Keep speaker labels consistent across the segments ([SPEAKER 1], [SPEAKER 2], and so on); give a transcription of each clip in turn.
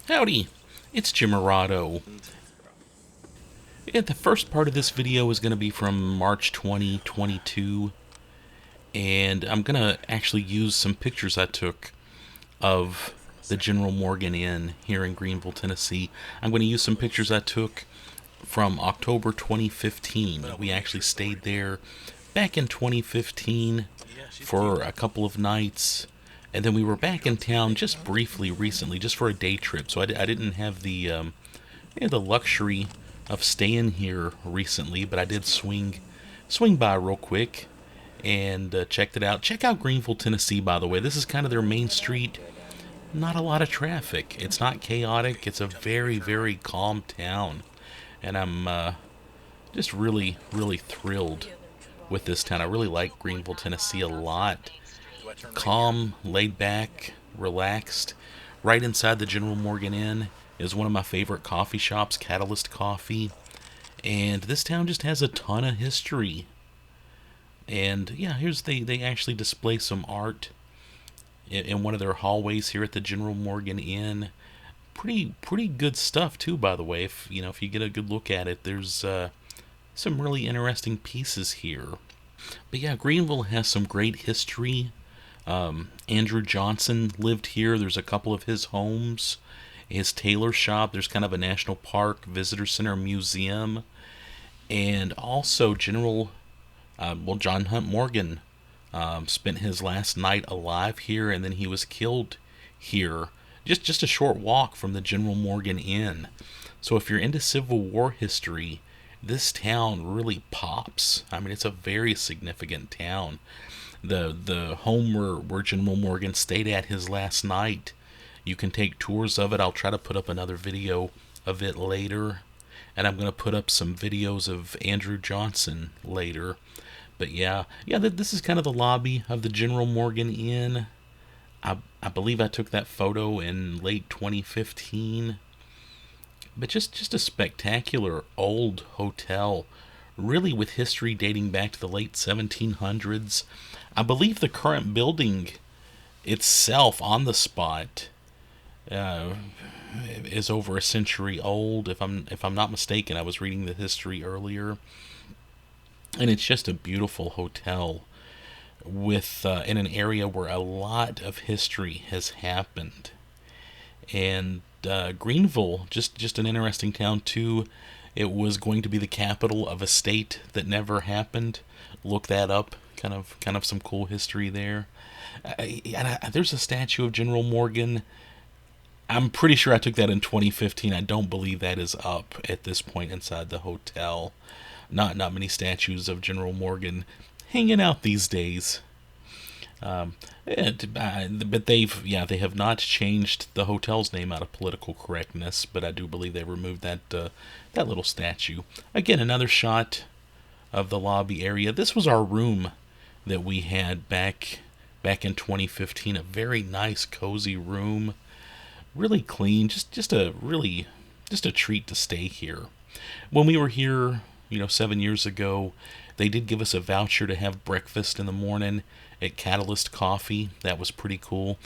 [SPEAKER 1] Howdy, it's Jimerado. And the first part of this video is going to be from March 2022, and I'm going to actually use some pictures I took of the General Morgan Inn here in Greeneville, Tennessee. I'm going to use some pictures I took from October 2015. We actually stayed there back in 2015 for a couple of nights, and then we were back in town just briefly recently, just for a day trip. So I didn't have the luxury of staying here recently, but I did swing by real quick and checked it out. Check out Greeneville, Tennessee, by the way. This is kind of their main street. Not a lot of traffic. It's not chaotic. It's a very, very calm town. And I'm just really, really thrilled with this town. I really like Greeneville, Tennessee a lot. Calm, laid back, relaxed. Right inside the General Morgan Inn is one of my favorite coffee shops, Catalyst Coffee. And this town just has a ton of history. And yeah, they actually display some art in one of their hallways here at the General Morgan Inn. Pretty good stuff too, by the way. If you get a good look at it, there's some really interesting pieces here. But yeah, Greeneville has some great history. Andrew Johnson lived here. There's a couple of his homes. His tailor shop. There's kind of a national park, visitor center, museum. And also John Hunt Morgan spent his last night alive here, and then he was killed here. Just a short walk from the General Morgan Inn. So if you're into Civil War history, this town really pops. I mean, it's a very significant town. The home where General Morgan stayed at his last night, you can take tours of it. I'll try to put up another video of it later. And I'm going to put up some videos of Andrew Johnson later. But yeah, this is kind of the lobby of the General Morgan Inn. I believe I took that photo in late 2015. But just a spectacular old hotel, really with history dating back to the late 1700s. I believe the current building itself on the spot is over a century old. If I'm not mistaken, I was reading the history earlier, and it's just a beautiful hotel with in an area where a lot of history has happened. And Greeneville, just an interesting town too. It was going to be the capital of a state that never happened. Look that up. Kind of some cool history there. There's a statue of General Morgan. I'm pretty sure I took that in 2015. I don't believe that is up at this point inside the hotel. Not many statues of General Morgan hanging out these days. But they have not changed the hotel's name out of political correctness. But I do believe they removed that little statue. Again, another shot of the lobby area. This was our room that we had back in 2015. A very nice, cozy room. Really clean, just a treat to stay here. When we were here, 7 years ago, they did give us a voucher to have breakfast in the morning at Catalyst Coffee. That was pretty cool.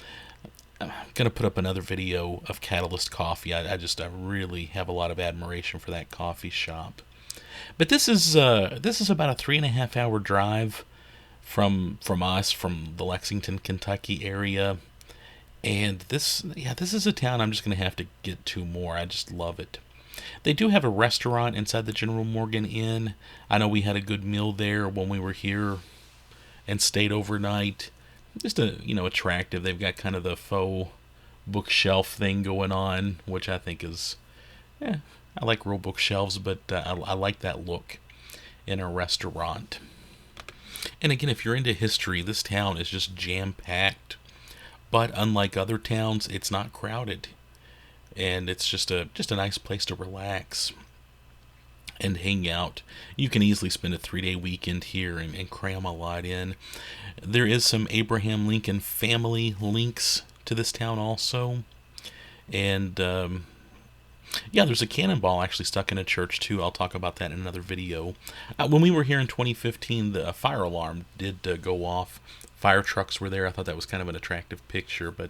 [SPEAKER 1] I'm gonna put up another video of Catalyst Coffee. I really have a lot of admiration for that coffee shop. But this is about a 3.5 hour drive from us, from the Lexington, Kentucky area. And this is a town I'm just going to have to get to more. I just love it. They do have a restaurant inside the General Morgan Inn. I know we had a good meal there when we were here and stayed overnight. Just attractive. They've got kind of the faux bookshelf thing going on, which I think is, I like real bookshelves, but I like that look in a restaurant. And again, if you're into history, this town is just jam-packed. But unlike other towns, it's not crowded, and it's just a nice place to relax and hang out. You can easily spend a 3-day weekend here and cram a lot in. There is some Abraham Lincoln family links to this town also, and there's a cannonball actually stuck in a church too. I'll talk about that in another video. When we were here in 2015, the fire alarm did go off. Fire trucks were there. I thought that was kind of an attractive picture, but